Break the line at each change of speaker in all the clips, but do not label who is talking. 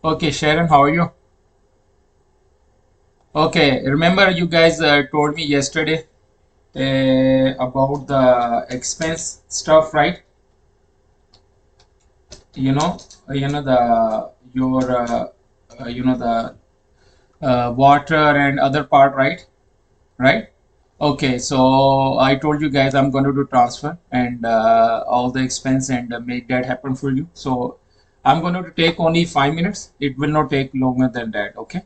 Okay, Sharon, how are you? Okay, remember you guys told me yesterday about the expense stuff, right? You know, the your the water and other part, right? Right? Okay, so I told you guys I'm going to do transfer and all the expense and make that happen for you. So I'm going to take only 5 minutes. It will not take longer than that. Okay.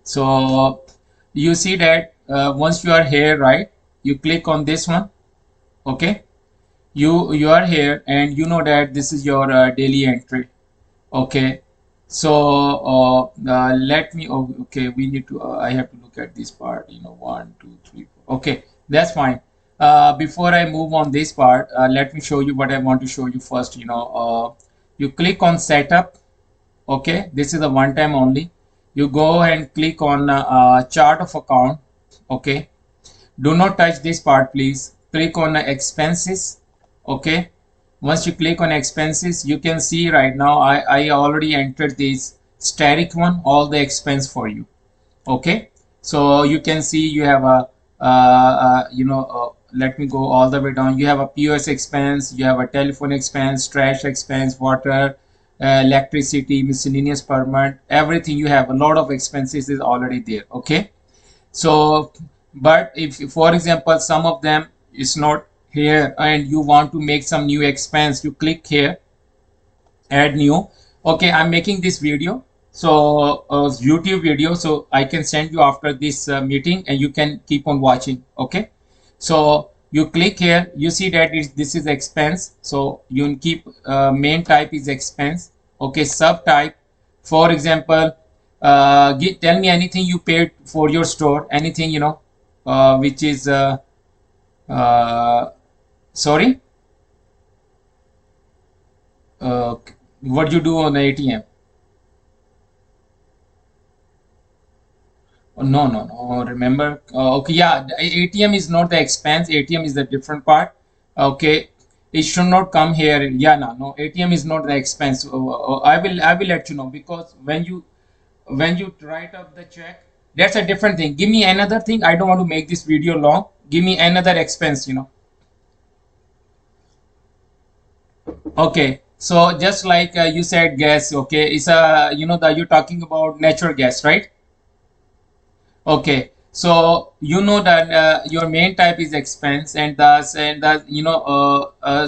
So you see that once you are here, right? You click on this one. Okay. You are here and you know that this is your daily entry. Okay. So let me. Oh, okay. We need to. I have to look at this part. One, two, three, four. Okay, that's fine. Before I move on this part, let me show you what I want to show you first. You click on setup. Okay, this is a one time only. You go and click on chart of account. Okay, do not touch this part, please. Click on expenses. Okay, once you click on expenses, you can see right now I already entered this static one, all the expense for you. Okay, so you can see you have a let me go all the way down. You have a POS expense, you have a telephone expense, trash expense, water, electricity, miscellaneous permit, everything. You have a lot of expenses is already there. Okay, so but if for example some of them is not here and you want to make some new expense, you click here, add new. Okay, I'm making this video, so YouTube video, so I can send you after this meeting and you can keep on watching. Okay, so you click here, you see that this is expense, so you keep main type is expense. Okay, subtype, for example, tell me anything you paid for your store, anything which is uh, sorry, uh, what you do on the ATM. Oh, no, no, no. Remember? Okay, yeah. The ATM is not the expense. ATM is the different part. Okay, it should not come here. Yeah, no, no. ATM is not the expense. I will let you know because when you write up the check, that's a different thing. Give me another thing. I don't want to make this video long. Give me another expense. Okay. So just like you said, gas. Okay, it's a that you're talking about natural gas, right? Okay, so you know that your main type is expense, and thus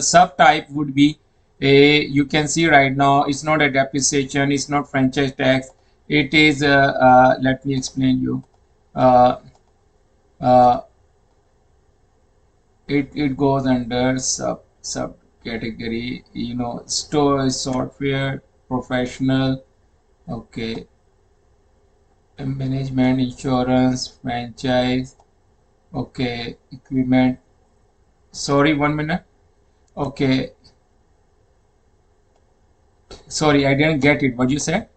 subtype would be a, you can see right now it's not a depreciation, it's not franchise tax, it is let me explain you. Uh, uh, it goes under sub category, store software, professional. Okay, management, insurance, franchise. Okay, equipment. Sorry, 1 minute. Okay, sorry, I didn't get it. What you said?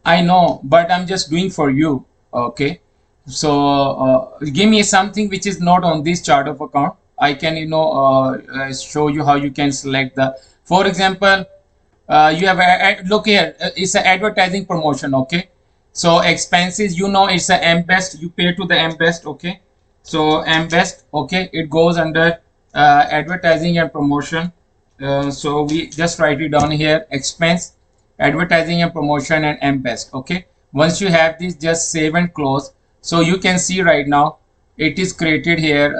I know, but I'm just doing for you. Okay, so give me something which is not on this chart of account. I can, show you how you can select the. For example, you have look here. It's an advertising promotion. Okay, so expenses. It's a M-Best. You pay to the M-Best. Okay, so M-Best. Okay, it goes under advertising and promotion. So we just write it down here. Expense, advertising and promotion, and M-Best. Okay, once you have this, just save and close. So you can see right now it is created here.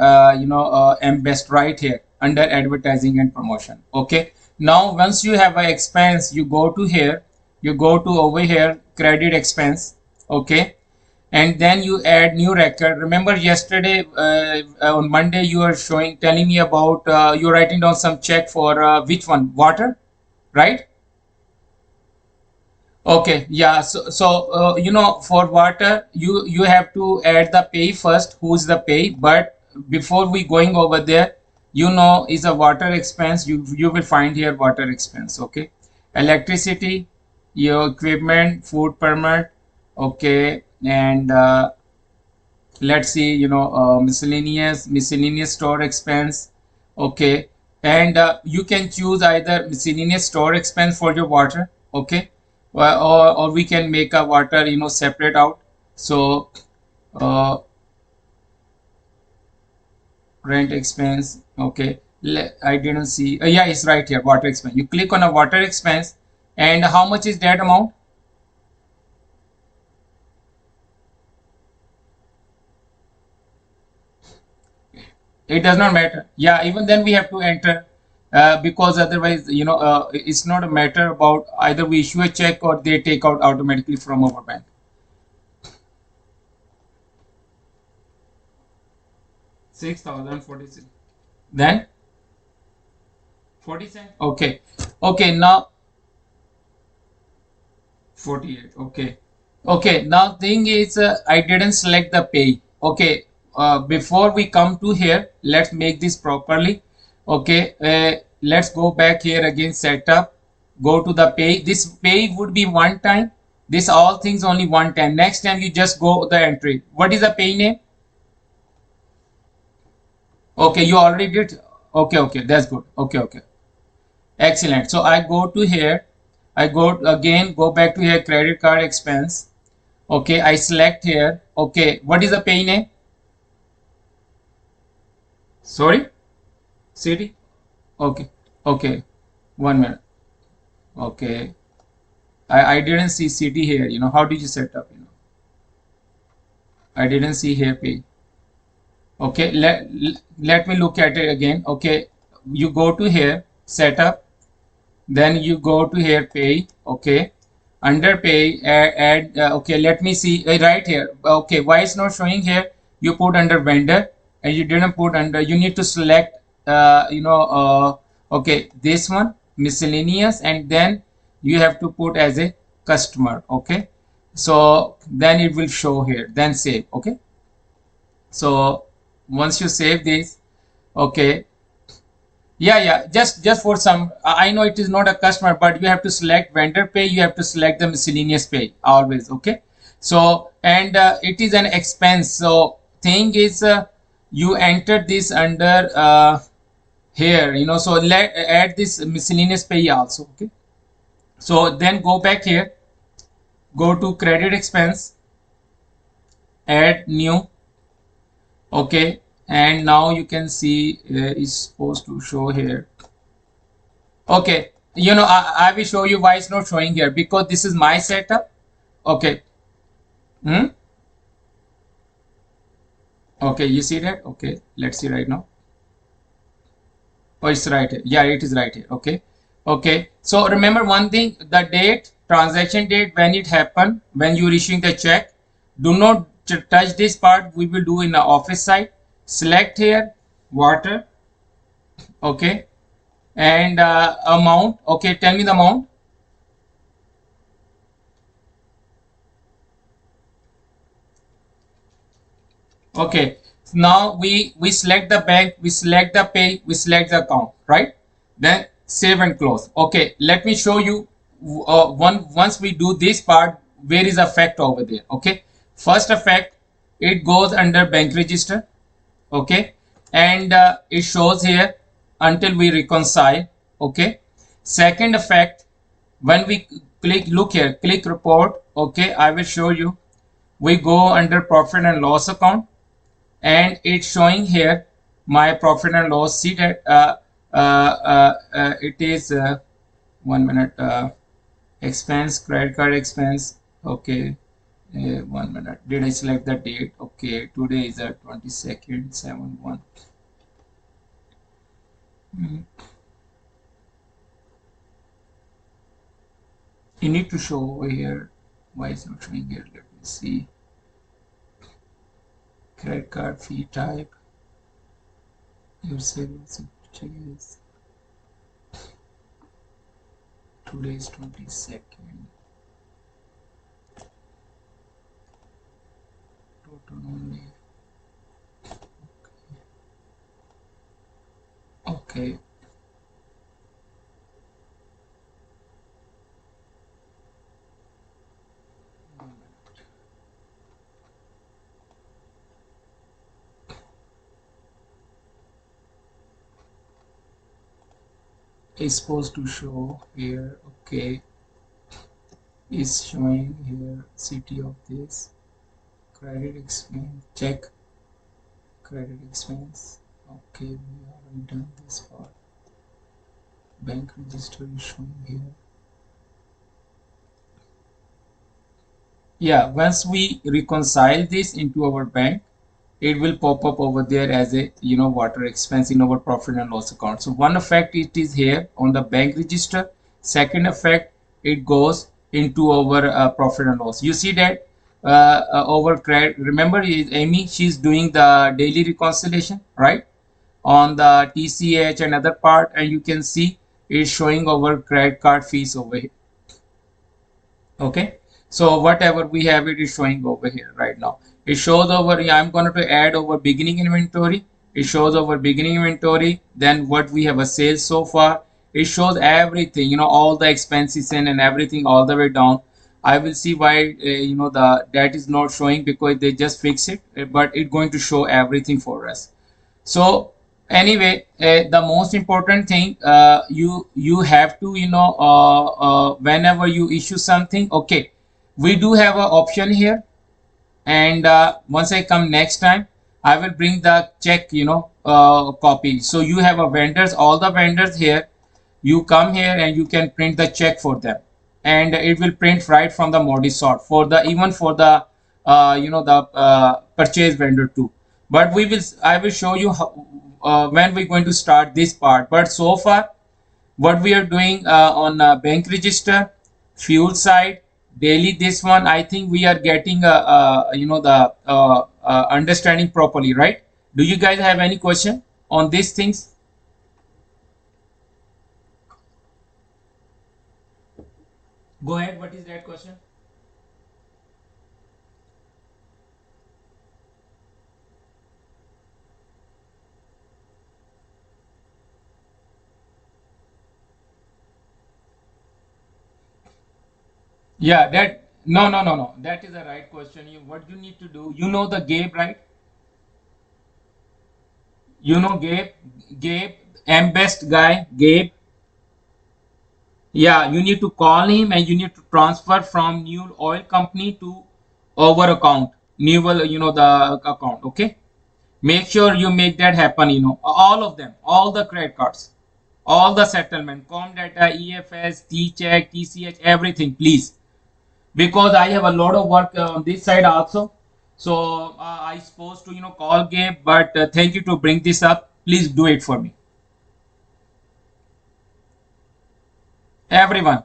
M-Best right here under advertising and promotion. Okay, now once you have an expense, you go to here, you go to over here, credit expense. Okay, and then you add new record. Remember yesterday on Monday you are telling me about you're writing down some check for which one, water, right? Okay, yeah. So for water, you have to add the pay first. Who's the pay? But before we going over there, is a water expense. You will find here water expense. Okay, electricity, your equipment, food permit. Okay, and let's see, miscellaneous store expense. Okay, and you can choose either miscellaneous store expense for your water. Okay, or we can make a water, separate out. So uh, rent expense. Okay, I didn't see. Yeah, it's right here, water expense. You click on a water expense, and how much is that amount? It does not matter. Yeah, even then we have to enter, because otherwise, it's not a matter about either we issue a check or they take out automatically from our bank. 6,046. Then 40 cents. Okay. Okay. Now 48. Okay. Okay. Now thing is, I didn't select the pay. Okay. Before we come to here, let's make this properly. Okay. Let's go back here again. Setup. Go to the pay. This pay would be one time. This all things only one time. Next time you just go the entry. What is the pay name? Okay. You already did. Okay. Okay. That's good. Okay. Okay. Excellent. So I go to here. I go again. Go back to here. Credit card expense. Okay, I select here. Okay, what is the pay name? Sorry, city. Okay, okay, 1 minute. Okay, I didn't see city here. How did you set up? I didn't see here pay. Okay, let me look at it again. Okay, you go to here setup, then you go to here pay. Okay, under pay add. Okay, let me see right here. Okay, why it's not showing here? You put under vendor and you didn't put under. You need to select. Okay, this one miscellaneous, and then you have to put as a customer. Okay, so then it will show here. Then save. Okay, so once you save this, okay, yeah, yeah. Just for some, I know it is not a customer, but you have to select vendor pay. You have to select the miscellaneous pay always. Okay. So and it is an expense. So thing is, you enter this under here. So let add this miscellaneous pay also. Okay. So then go back here. Go to credit expense. Add new. Okay. And now you can see is supposed to show here. Okay, I will show you why it's not showing here because this is my setup. Okay. Hmm? Okay, you see that? Okay, let's see right now. Oh, it's right here. Yeah, it is right here. Okay. Okay. So remember one thing, the date, transaction date, when it happened, when you're issuing the check, do not touch this part. We will do in the office side. Select here, water. Okay. And amount. Okay, tell me the amount. Okay, so now we select the bank, we select the pay, we select the account, right? Then save and close. Okay, let me show you once we do this part, where is effect over there. Okay, first effect, it goes under bank register. Okay, and it shows here until we reconcile. Okay, second effect, when we click, look here, click report. Okay, I will show you. We go under profit and loss account, and it's showing here my profit and loss. See that it is 1 minute, expense, credit card expense. Okay, 1 minute, did I select the date? Okay, today is the 22nd 7/1. Mm. You need to show over here. Why is not showing here? Let me see. Credit card fee type, your savings purchase. Today is 22nd. Total only. Okay. is supposed to show here. Okay, is showing here city of this credit expense. Check credit expense. Okay, we haven't done this part. Bank register is showing here. Yeah, once we reconcile this into our bank, it will pop up over there as a water expense in our profit and loss account. So one effect it is here on the bank register. Second effect, it goes into our profit and loss. You see that over credit. Remember, Amy, she's doing the daily reconciliation, right? On the TCH and other part, and you can see it's showing our credit card fees over here. Okay, so whatever we have, it is showing over here right now. It shows over, yeah, I'm going to add over beginning inventory. It shows over beginning inventory, then what we have a sales so far. It shows everything, all the expenses in and everything all the way down. I will see why the that is not showing, because they just fix it, but it's going to show everything for us. So anyway, the most important thing, you have to whenever you issue something. Okay, we do have an option here, and once I come next time, I will bring the check copy. So you have a vendors, all the vendors here. You come here and you can print the check for them, and it will print right from the Modisort for the, even for the the purchase vendor too. But I will show you how, when we're going to start this part. But so far, what we are doing on bank register, fuel side, daily, this one, I think we are getting the understanding properly, right? Do you guys have any question on these things? Go ahead. What is that question? Yeah, that, no, no, no, no. That is the right question. What you need to do, the Gabe, right? Gabe, M-Best guy, Gabe. Yeah, you need to call him and you need to transfer from new oil company to our account, new, the account. Okay, make sure you make that happen. All of them, all the credit cards, all the settlement, Comdata, EFS, T-Check, TCH, everything, please, because I have a lot of work on this side also. So I supposed to call Gabe, but thank you to bring this up. Please do it for me, everyone.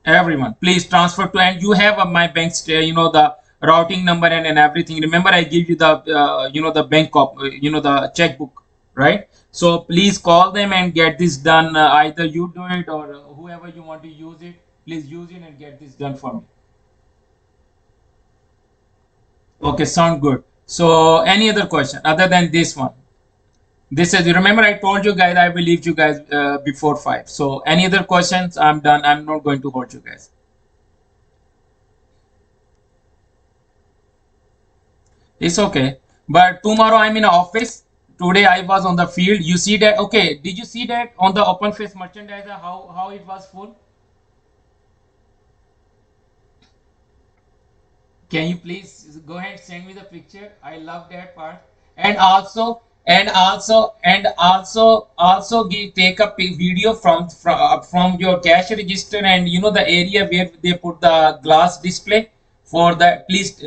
Everyone, please transfer to, and you have my bank, the routing number and everything. Remember, I give you the, the bank the checkbook, right? So please call them and get this done. Either you do it or whoever you want to use it, please use it and get this done for me. Okay, sound good. So any other question other than this one? This is, remember, I told you guys I will leave you guys before 5. So any other questions? I'm done. I'm not going to hold you guys. It's okay. But tomorrow I'm in office. Today I was on the field. You see that? Okay. Did you see that on the open face merchandiser, how it was full? Can you please go ahead, send me the picture? I love that part. And also take a video from your cash register, and the area where they put the glass display for that. Please,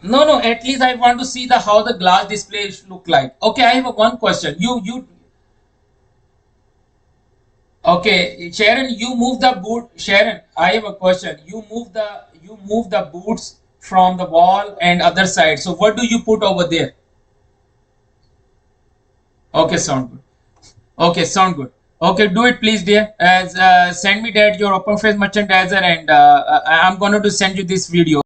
no, no. At least I want to see the how the glass display look like. Okay, I have one question. Okay, Sharon, you move the boot. Sharon, I have a question. You move the boots from the wall and other side. So what do you put over there? Okay, sound good. Okay, sound good. Okay, do it please, dear. As send me that your open face merchandiser, and I'm gonna to send you this video.